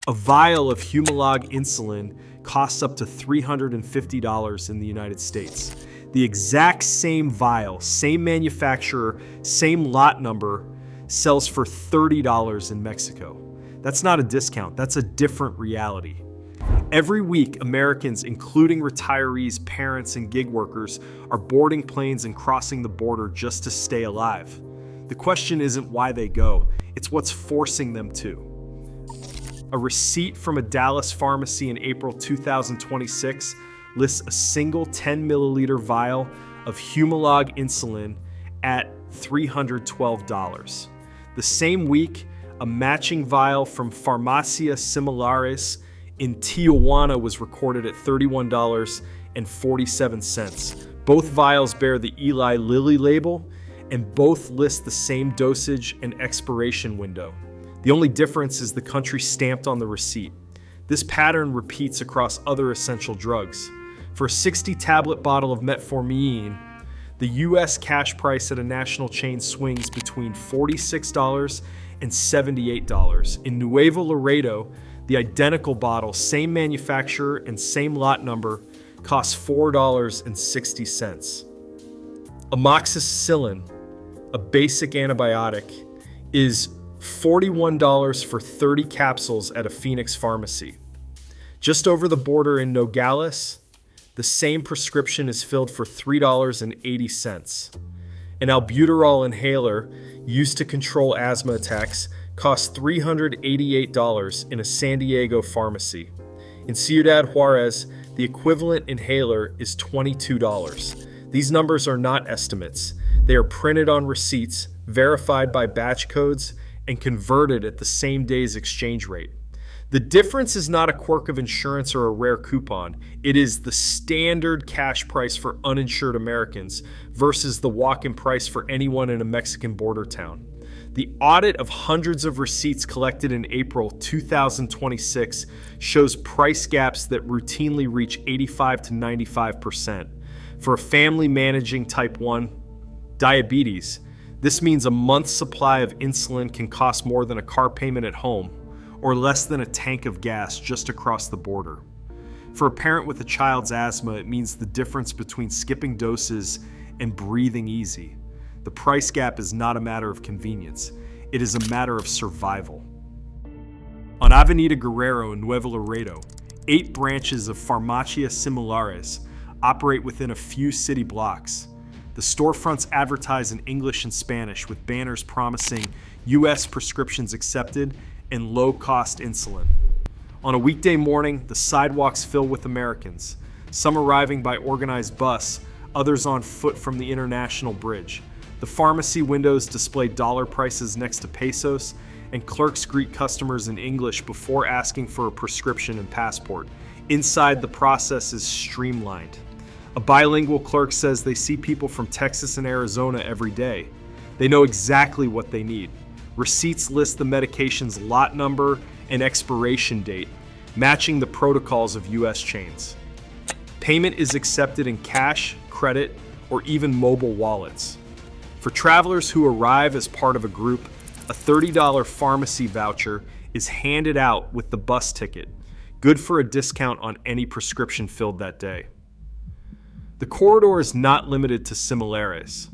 A vial of Humalog insulin costs up to $350 in the United States. The exact same vial, same manufacturer, same lot number, sells for $30 in Mexico. That's not a discount, that's a different reality. Every week, Americans, including retirees, parents, and gig workers, are boarding planes and crossing the border just to stay alive. The question isn't why they go, it's what's forcing them to. A receipt from a Dallas pharmacy in April 2026 lists a single 10 milliliter vial of Humalog insulin at $312. The same week, a matching vial from Farmacias Similares in Tijuana was recorded at $31.47. Both vials bear the Eli Lilly label, and both list the same dosage and expiration window. The only difference is the country stamped on the receipt. This pattern repeats across other essential drugs. For a 60-tablet bottle of metformin, the U.S. cash price at a national chain swings between $46 and $78. In Nuevo Laredo, the identical bottle, same manufacturer and same lot number, costs $4.60. Amoxicillin, a basic antibiotic, is $41 for 30 capsules at a Phoenix pharmacy. Just over the border in Nogales, the same prescription is filled for $3.80. An albuterol inhaler used to control asthma attacks costs $388 in a San Diego pharmacy. In Ciudad Juarez, the equivalent inhaler is $22. These numbers are not estimates. They are printed on receipts, verified by batch codes, and converted at the same day's exchange rate. The difference is not a quirk of insurance or a rare coupon. It is the standard cash price for uninsured Americans versus the walk-in price for anyone in a Mexican border town. The audit of hundreds of receipts collected in April 2026 shows price gaps that routinely reach 85 to 95%. For a family managing type 1 diabetes, this means a month's supply of insulin can cost more than a car payment at home, or less than a tank of gas just across the border. For a parent with a child's asthma, it means the difference between skipping doses and breathing easy. The price gap is not a matter of convenience, it is a matter of survival. On Avenida Guerrero in Nuevo Laredo, 8 branches of Farmacias Similares operate within a few city blocks. The storefronts advertise in English and Spanish with banners promising U.S. prescriptions accepted and low-cost insulin. On a weekday morning, the sidewalks fill with Americans, some arriving by organized bus, others on foot from the International Bridge. The pharmacy windows display dollar prices next to pesos, and clerks greet customers in English before asking for a prescription and passport. Inside, the process is streamlined. A bilingual clerk says they see people from Texas and Arizona every day. They know exactly what they need. Receipts list the medication's lot number and expiration date, matching the protocols of U.S. chains. Payment is accepted in cash, credit, or even mobile wallets. For travelers who arrive as part of a group, a $30 pharmacy voucher is handed out with the bus ticket, good for a discount on any prescription filled that day. The corridor is not limited to Similares.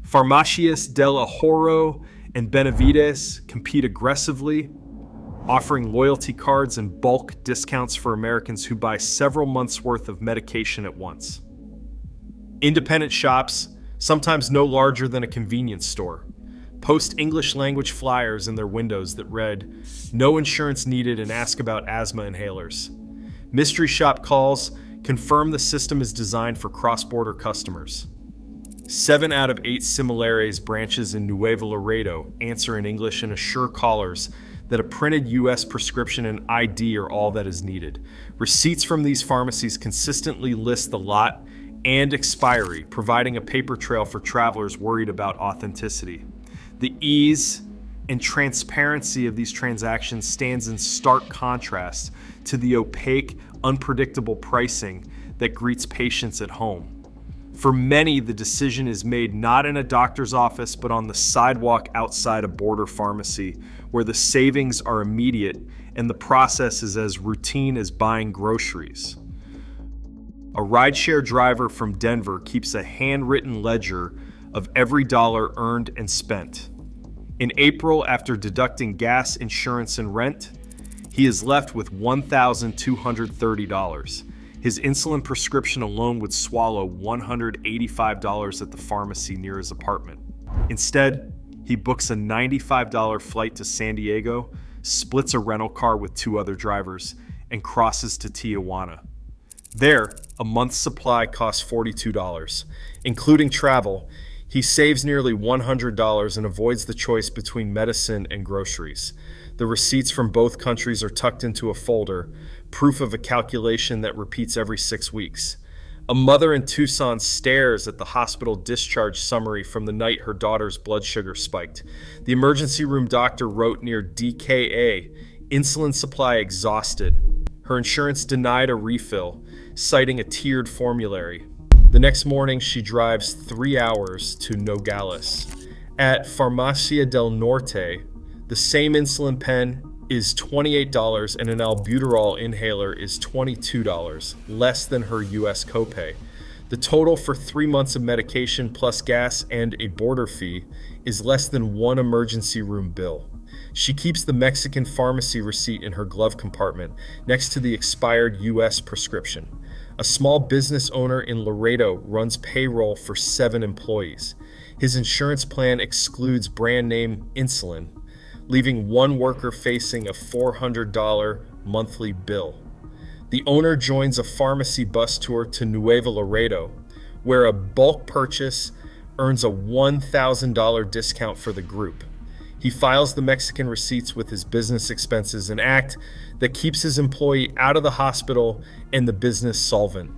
Farmacias del Ahorro and Benavides compete aggressively, offering loyalty cards and bulk discounts for Americans who buy several months' worth of medication at once. Independent shops, sometimes no larger than a convenience store, post English language flyers in their windows that read, "No insurance needed," and ask about asthma inhalers. Mystery shop calls confirm the system is designed for cross-border customers. 7 out of 8 Similares branches in Nuevo Laredo answer in English and assure callers that a printed U.S. prescription and ID are all that is needed. Receipts from these pharmacies consistently list the lot and expiry, providing a paper trail for travelers worried about authenticity. The ease and transparency of these transactions stands in stark contrast to the opaque, unpredictable pricing that greets patients at home. For many, the decision is made not in a doctor's office, but on the sidewalk outside a border pharmacy, where the savings are immediate and the process is as routine as buying groceries. A rideshare driver from Denver keeps a handwritten ledger of every dollar earned and spent. In April, after deducting gas, insurance, and rent, he is left with $1,230. His insulin prescription alone would swallow $185 at the pharmacy near his apartment. Instead, he books a $95 flight to San Diego, splits a rental car with 2 other drivers, and crosses to Tijuana. There, a month's supply costs $42. Including travel, he saves nearly $100 and avoids the choice between medicine and groceries. The receipts from both countries are tucked into a folder, proof of a calculation that repeats every 6 weeks. A mother in Tucson stares at the hospital discharge summary from the night her daughter's blood sugar spiked. The emergency room doctor wrote near DKA, insulin supply exhausted. Her insurance denied a refill, citing a tiered formulary. The next morning, she drives 3 hours to Nogales. At Farmacia del Norte, the same insulin pen is $28 and an albuterol inhaler is $22, less than her US copay. The total for 3 months of medication plus gas and a border fee is less than 1 emergency room bill. She keeps the Mexican pharmacy receipt in her glove compartment next to the expired US prescription. A small business owner in Laredo runs payroll for 7 employees. His insurance plan excludes brand name insulin, leaving 1 worker facing a $400 monthly bill. The owner joins a pharmacy bus tour to Nuevo Laredo, where a bulk purchase earns a $1,000 discount for the group. He files the Mexican receipts with his business expenses, an act that keeps his employee out of the hospital and the business solvent.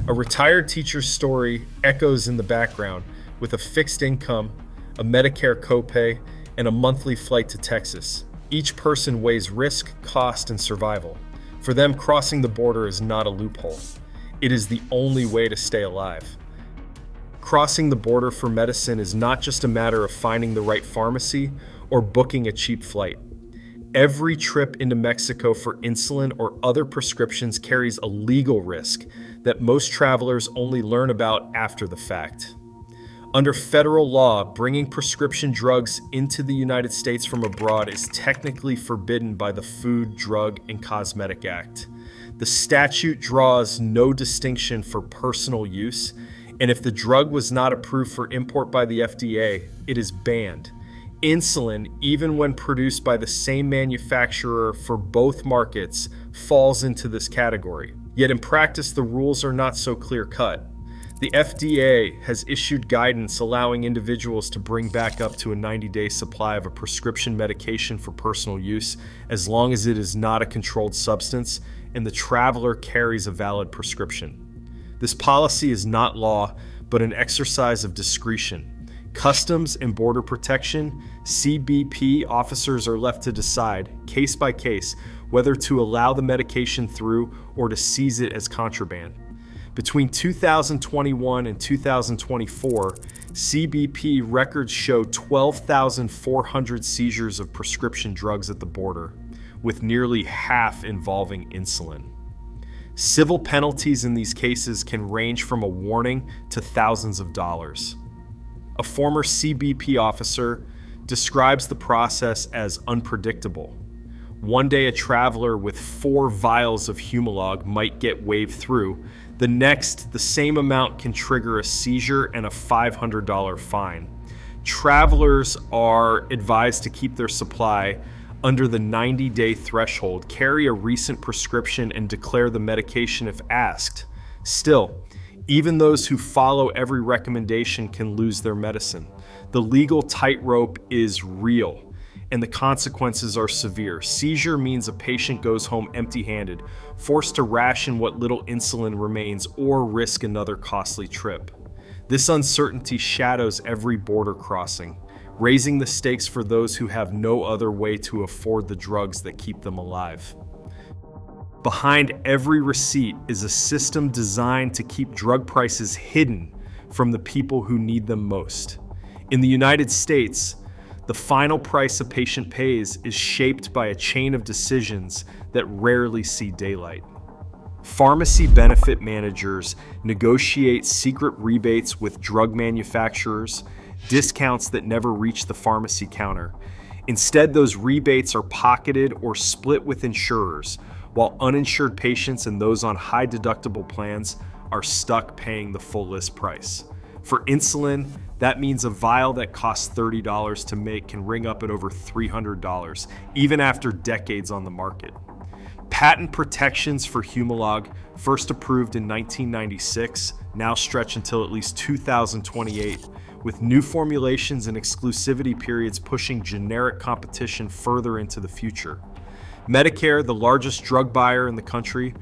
A retired teacher's story echoes in the background with a fixed income, a Medicare copay, and a monthly flight to Texas. Each person weighs risk, cost, and survival. For them, crossing the border is not a loophole. It is the only way to stay alive. Crossing the border for medicine is not just a matter of finding the right pharmacy or booking a cheap flight. Every trip into Mexico for insulin or other prescriptions carries a legal risk that most travelers only learn about after the fact. Under federal law, bringing prescription drugs into the United States from abroad is technically forbidden by the Food, Drug, and Cosmetic Act. The statute draws no distinction for personal use, and if the drug was not approved for import by the FDA, it is banned. Insulin, even when produced by the same manufacturer for both markets, falls into this category. Yet in practice, the rules are not so clear-cut. The FDA has issued guidance allowing individuals to bring back up to a 90-day supply of a prescription medication for personal use, as long as it is not a controlled substance and the traveler carries a valid prescription. This policy is not law, but an exercise of discretion. Customs and Border Protection, CBP officers are left to decide, case by case, whether to allow the medication through or to seize it as contraband. Between 2021 and 2024, CBP records show 12,400 seizures of prescription drugs at the border, with nearly half involving insulin. Civil penalties in these cases can range from a warning to thousands of dollars. A former CBP officer describes the process as unpredictable. One day a traveler with 4 vials of Humalog might get waved through. The next, the same amount can trigger a seizure and a $500 fine. Travelers are advised to keep their supply under the 90-day threshold, carry a recent prescription, and declare the medication if asked. Still, even those who follow every recommendation can lose their medicine. The legal tightrope is real, and the consequences are severe. Seizure means a patient goes home empty-handed, forced to ration what little insulin remains or risk another costly trip. This uncertainty shadows every border crossing, raising the stakes for those who have no other way to afford the drugs that keep them alive. Behind every receipt is a system designed to keep drug prices hidden from the people who need them most. In the United States, The final price a patient pays is shaped by a chain of decisions that rarely see daylight. Pharmacy benefit managers negotiate secret rebates with drug manufacturers, discounts that never reach the pharmacy counter. Instead, those rebates are pocketed or split with insurers, while uninsured patients and those on high deductible plans are stuck paying the full list price. For insulin, that means a vial that costs $30 to make can ring up at over $300, even after decades on the market. Patent protections for Humalog, first approved in 1996, now stretch until at least 2028, with new formulations and exclusivity periods pushing generic competition further into the future. Medicare, the largest drug buyer in the country,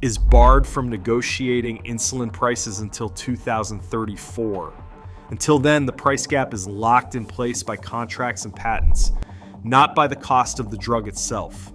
is barred from negotiating insulin prices until 2034. Until then, the price gap is locked in place by contracts and patents, not by the cost of the drug itself.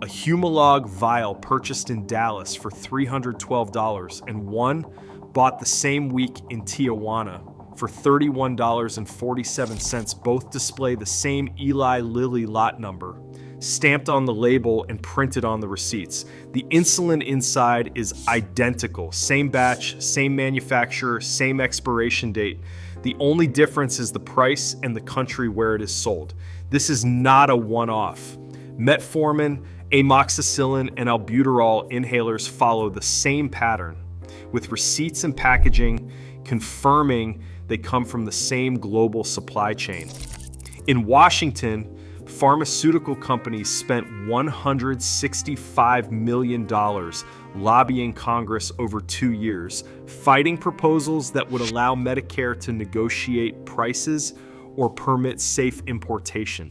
A Humalog vial purchased in Dallas for $312 and one bought the same week in Tijuana for $31.47 both display the same Eli Lilly lot number, stamped on the label and printed on the receipts. The insulin inside is identical, same batch, same manufacturer, same expiration date. The only difference is the price and the country where it is sold. This is not a one-off. Metformin, amoxicillin, and albuterol inhalers follow the same pattern, with receipts and packaging confirming they come from the same global supply chain. In Washington, pharmaceutical companies spent $165 million lobbying Congress over 2 years, fighting proposals that would allow Medicare to negotiate prices or permit safe importation.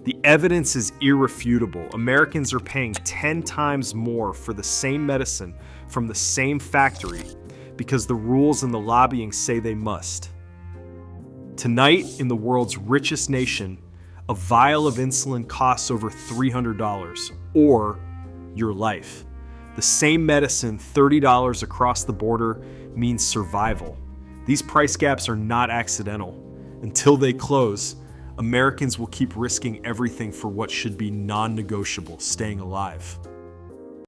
The evidence is irrefutable. Americans are paying 10 times more for the same medicine from the same factory because the rules and the lobbying say they must. Tonight, in the world's richest nation, a vial of insulin costs over $300, or your life. The same medicine, $30 across the border, means survival. These price gaps are not accidental. Until they close, Americans will keep risking everything for what should be non-negotiable, staying alive.